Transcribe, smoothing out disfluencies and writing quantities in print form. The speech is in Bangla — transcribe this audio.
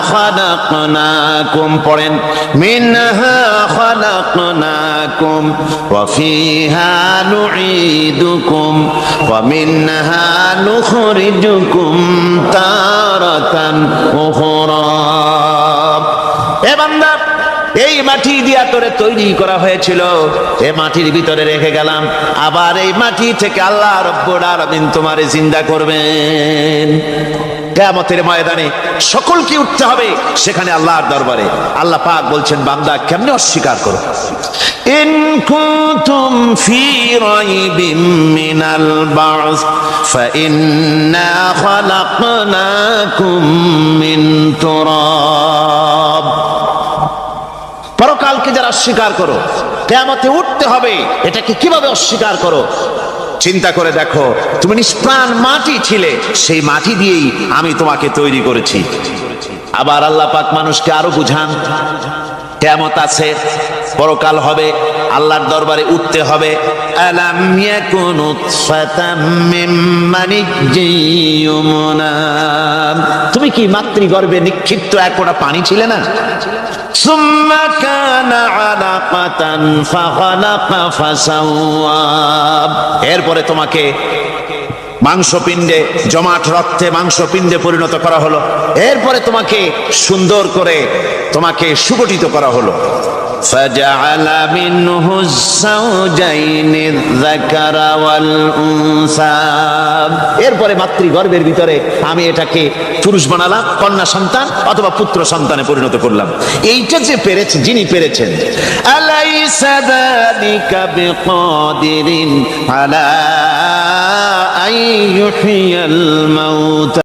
খালাকনাকুম পড়েন মিনহা খালাকনাকুম ওয়া ফিহা নুঈদুকুম ওয়া মিনহা নুখরিজুকুম তারাতান উখরা। এ বান্দা, এই মাটি দিয়া তোরে তৈরি করা হয়েছিল, এই মাটির ভিতরে রেখে গেলাম, আবার এই মাটি থেকে আল্লাহ রব্বুল আলামিন তোমারে জিন্দা করবেন। কিয়ামতের ময়দানে সকলকে উঠতে হবে সেখানে আল্লাহর দরবারে। আল্লাহ পাক বলছেন, বান্দা কেমনে অস্বীকার করো? ইন কুনতুম ফি রাইবিম মিনাল বা'স ফাইন্না খালাকনাকুম মিন তুরাব। পরকালকে যারা অস্বীকার করো, কিয়ামতে উঠতে হবে, এটাকে কিভাবে অস্বীকার করো? চিন্তা করে দেখো, তুমি নিষ্প্রাণ মাটি ছিলে, সেই মাটি দিয়েই আমি তোমাকে তৈরি করেছি। আবার আল্লাহ পাক মানুষকে আরো বুঝান, কিয়ামত আছে, পরকাল হবে, আল্লাহর দরবারে উঠতে হবে। আলাম ইয়াকুনু নুতফাতাম মিন মানিয়্যিন ইউমনা। তুমি কি মাতৃগর্ভে নিক্ষিপ্ত এক ফোঁটা পানি ছিলে না? সুম্মা কানা আলাকাতান ফাখালাকা ফাসাওয়া। এরপরে তোমাকে মাংসপিণ্ডে, জমাট রক্তে মাংসপিণ্ডে পরিণত করা হলো। এরপরে তোমাকে সুন্দর করে তোমাকে সুগঠিত করা হলো। ফাজআলা মিনহু যাওজাইনি যাকারা ওয়াল উনসা। এরপরে মাতৃগর্ভের ভিতরে আমি এটাকে পুরুষ বানালাম, কন্যা সন্তান অথবা পুত্র সন্তানে পরিণত করলাম। এইটা যে পেরেছে, যিনি পেরেছেন, আলাইসা যালিকা বিকাদিরিন আলা আন ইউহইয়াল মাউতা।